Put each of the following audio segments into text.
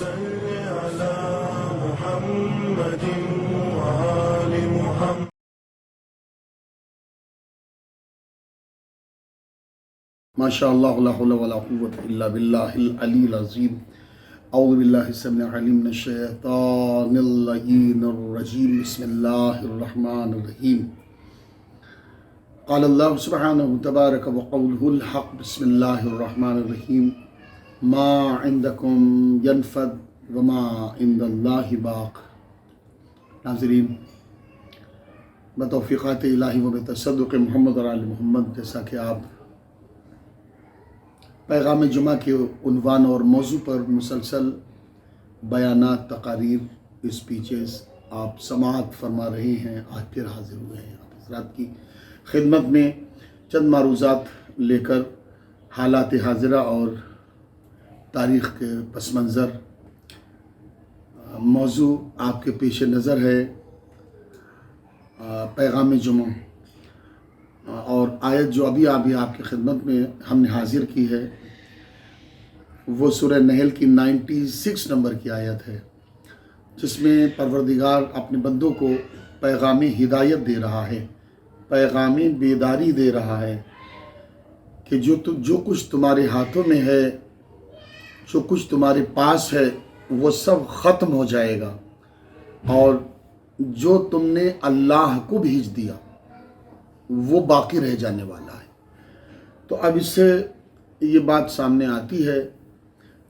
صل على محمد وآل محمد. ماشاء اللہ لا حول ولا قوة الا باللہ العلی العظیم. اعوذ باللہ السمیع العلیم من الشیطان اللعین الرجیم. بسم اللہ الرحمن الرحیم. قال اللہ سبحانہ تبارک وقولہ الحق. بسم اللہ الرحمن الرحیم. ما عندکم ینفد وما عند اللہ باق. ناظرین، بتوفیقات الہی و بتصدق محمد اور آل محمد، جیسا کہ آپ پیغام جمعہ کے عنوان اور موضوع پر مسلسل بیانات، تقاریر، اسپیچز آپ سماعت فرما رہے ہیں، آج پھر حاضر ہوئے ہیں آپ حضرات کی خدمت میں چند معروضات لے کر. حالات حاضرہ اور تاریخ کے پس منظر موضوع آپ کے پیش نظر ہے. پیغام جمعہ اور آیت جو ابھی آپ کی خدمت میں ہم نے حاضر کی ہے وہ سورہ نحل کی 96 نمبر کی آیت ہے، جس میں پروردگار اپنے بندوں کو پیغام ہدایت دے رہا ہے، پیغام بیداری دے رہا ہے کہ جو کچھ تمہارے ہاتھوں میں ہے، جو کچھ تمہارے پاس ہے، وہ سب ختم ہو جائے گا، اور جو تم نے اللہ کو بھیج دیا وہ باقی رہ جانے والا ہے. تو اب اس سے یہ بات سامنے آتی ہے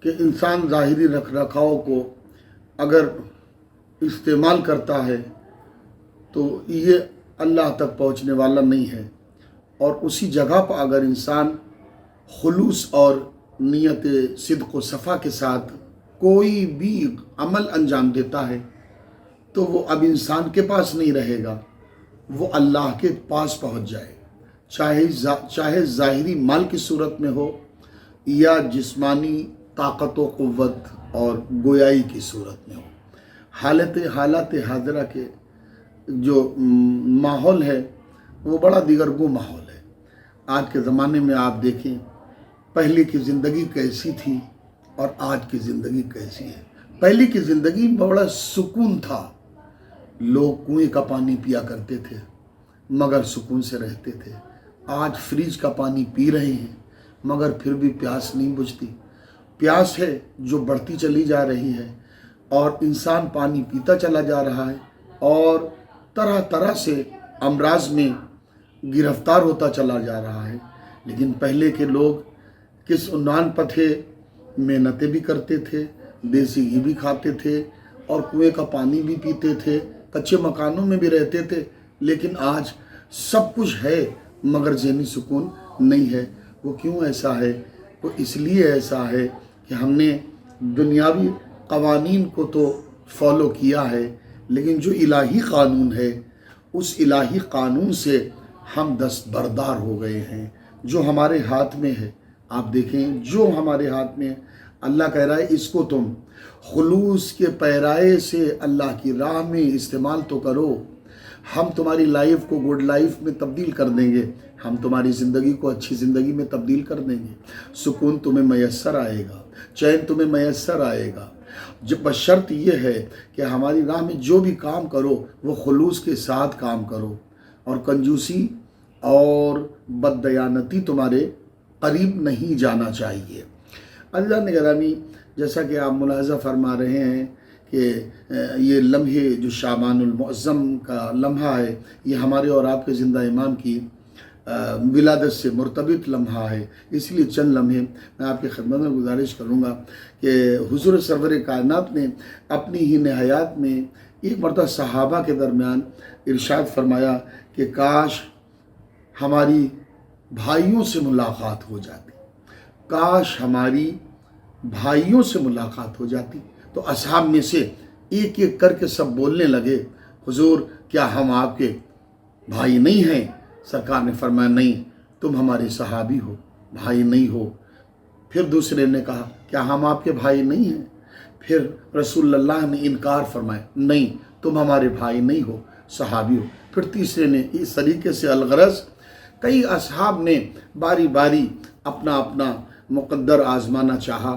کہ انسان ظاہری رکھ رکھاؤ کو اگر استعمال کرتا ہے تو یہ اللہ تک پہنچنے والا نہیں ہے، اور اسی جگہ پر اگر انسان خلوص اور نیت صدق و صفا کے ساتھ کوئی بھی عمل انجام دیتا ہے تو وہ اب انسان کے پاس نہیں رہے گا، وہ اللہ کے پاس پہنچ جائے، چاہے ظاہری مال کی صورت میں ہو یا جسمانی طاقت و قوت اور گویائی کی صورت میں ہو. حالات حاضرہ کے جو ماحول ہے وہ بڑا دیگرگوں ماحول ہے. آج کے زمانے میں آپ دیکھیں پہلے کی زندگی کیسی تھی اور آج کی زندگی کیسی ہے. پہلے کی زندگی میں بڑا سکون تھا، لوگ کنویں کا پانی پیا کرتے تھے مگر سکون سے رہتے تھے. آج فریج کا پانی پی رہے ہیں مگر پھر بھی پیاس نہیں بجھتی. پیاس ہے جو بڑھتی چلی جا رہی ہے، اور انسان پانی پیتا چلا جا رہا ہے اور طرح طرح سے امراض میں گرفتار ہوتا چلا جا رہا ہے. لیکن پہلے کے لوگ کس عنوان پر تھے؟ محنتیں بھی کرتے تھے، دیسی گھی بھی کھاتے تھے، اور کنویں کا پانی بھی پیتے تھے، کچے مکانوں میں بھی رہتے تھے. لیکن آج سب کچھ ہے مگر ذہنی سکون نہیں ہے. وہ کیوں ایسا ہے؟ وہ اس لیے ایسا ہے کہ ہم نے دنیاوی قوانین کو تو فالو کیا ہے، لیکن جو الہی قانون ہے اس الہی قانون سے ہم دستبردار ہو گئے ہیں. جو ہمارے ہاتھ میں ہے، آپ دیکھیں جو ہمارے ہاتھ میں ہے، اللہ کہہ رہا ہے اس کو تم خلوص کے پیرائے سے اللہ کی راہ میں استعمال تو کرو. ہم تمہاری لائف کو گڈ لائف میں تبدیل کر دیں گے، ہم تمہاری زندگی کو اچھی زندگی میں تبدیل کر دیں گے. سکون تمہیں میسر آئے گا، چین تمہیں میسر آئے گا، جب بشرط یہ ہے کہ ہماری راہ میں جو بھی کام کرو وہ خلوص کے ساتھ کام کرو، اور کنجوسی اور بددیانتی تمہارے قریب نہیں جانا چاہیے. عزیزان گرامی، جیسا کہ آپ ملاحظہ فرما رہے ہیں کہ یہ لمحے جو شعبان المعظم کا لمحہ ہے، یہ ہمارے اور آپ کے زندہ امام کی ولادت سے مرتبط لمحہ ہے. اس لیے چند لمحے میں آپ کی خدمت میں گزارش کروں گا کہ حضور سرور کائنات نے اپنی ہی حیات میں ایک مرتبہ صحابہ کے درمیان ارشاد فرمایا کہ کاش ہماری بھائیوں سے ملاقات ہو جاتی، کاش ہماری بھائیوں سے ملاقات ہو جاتی. تو اصحاب میں سے ایک ایک کر کے سب بولنے لگے، حضور کیا ہم آپ کے بھائی نہیں ہیں؟ سرکار نے فرمایا نہیں، تم ہمارے صحابی ہو، بھائی نہیں ہو. پھر دوسرے نے کہا کیا ہم آپ کے بھائی نہیں ہیں؟ پھر رسول اللہ نے انکار فرمایا نہیں، تم ہمارے بھائی نہیں ہو، صحابی ہو. پھر تیسرے نے اس طریقے سے الغرض کئی اصحاب نے باری باری اپنا اپنا مقدر آزمانا چاہا.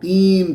3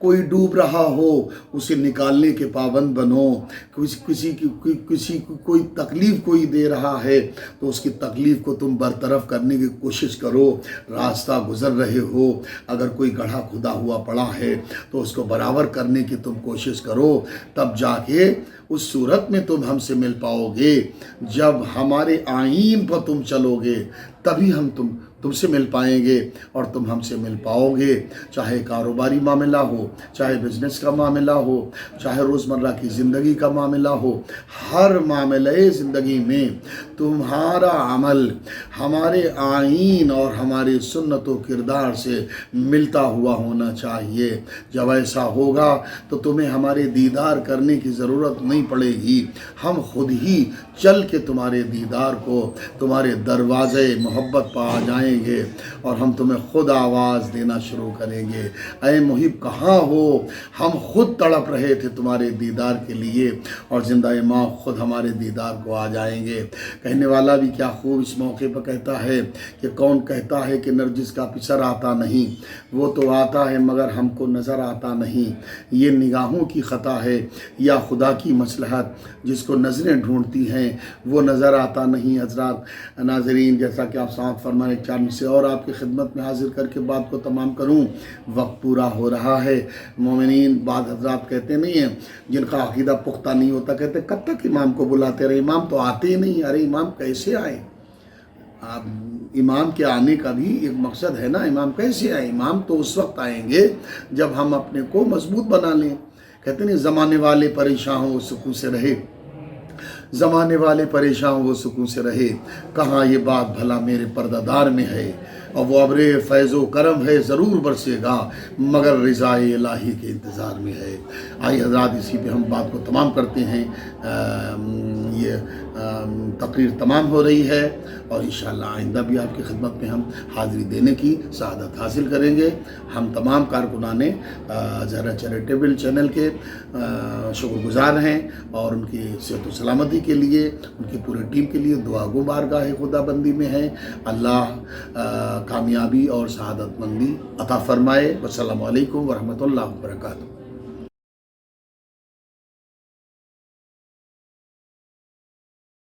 کوئی ڈوب رہا ہو اسے نکالنے کے پابند بنو، کسی کی کوئی تکلیف کوئی دے رہا ہے تو اس کی تکلیف کو تم برطرف کرنے کی کوشش کرو، راستہ گزر رہے ہو اگر کوئی گڑھا کھدا ہوا پڑا ہے تو اس کو برابر کرنے کی تم کوشش کرو، تب جا کے اس صورت میں تم ہم سے مل پاؤ گے۔ جب ہمارے آئین پر تم چلو گے تبھی ہم تم سے مل پائیں گے اور تم ہم سے مل پاؤ گے، چاہے کاروباری معاملہ ہو، چاہے بزنس کا معاملہ ہو، چاہے روزمرہ کی زندگی کا معاملہ ہو، ہر معاملے زندگی میں تمہارا عمل ہمارے آئین اور ہمارے سنت و کردار سے ملتا ہوا ہونا چاہیے۔ جب ایسا ہوگا تو تمہیں ہمارے دیدار کرنے کی ضرورت نہیں پڑے گی، ہم خود ہی چل کے تمہارے دیدار کو، تمہارے دروازے محبت پہ آ جائیں گے اور ہم تمہیں خود آواز دینا شروع کریں گے، اے محب کہاں ہو؟ ہم خود تڑپ رہے تھے تمہارے دیدار کے لیے اور زندہ ماں خود ہمارے دیدار کو آ جائیں گے۔ کہنے والا بھی کیا خوب اس موقع پر کہتا ہے کہ کون کہتا ہے کہ نرجس کا پسر آتا نہیں، وہ تو آتا ہے مگر ہم کو نظر آتا نہیں، یہ نگاہوں کی خطا ہے یا خدا کی مصلحت، جس کو نظریں ڈھونڈتی ہیں وہ نظر آتا نہیں۔ حضرات ناظرین، جیسا کہ آپ ساتھ فرمائے، ایک چار سے اور آپ کی خدمت میں حاضر کر کے بات کو تمام کروں، وقت پورا ہو رہا ہے۔ مومنین، بعض حضرات کہتے نہیں ہیں جن کا عقیدہ پختہ نہیں ہوتا، کہتے کب تک امام کو بلاتے رہے، امام تو آتے ہی نہیں۔ ارے امام کیسے آئے؟ امام کے آنے کا بھی ایک مقصد ہے نا، امام کیسے آئے؟ امام تو اس وقت آئیں گے جب ہم اپنے کو مضبوط بنا لیں۔ کہتے نہیں زمانے والے پریشان ہو وہ سکون سے رہے، زمانے والے پریشان وہ سکون سے رہے، کہاں یہ بات بھلا میرے پردہ دار میں ہے، اور وہ ابر فیض و کرم ہے ضرور برسے گا مگر رضا الہی کے انتظار میں ہے۔ آئیے حضرات اسی پہ ہم بات کو تمام کرتے ہیں۔ یہ تقریر تمام ہو رہی ہے اور انشاءاللہ آئندہ بھی آپ کی خدمت میں ہم حاضری دینے کی سعادت حاصل کریں گے۔ ہم تمام کارکنان زہرا چیریٹیبل چینل کے شکر گزار ہیں اور ان کی صحت و سلامتی کے لیے، ان کی پورے ٹیم کے لیے دعا گو بارگاہ خدا بندی میں ہیں۔ اللہ کامیابی اور سعادت مندی عطا فرمائے۔ والسلام علیکم ورحمۃ اللہ وبرکاتہ۔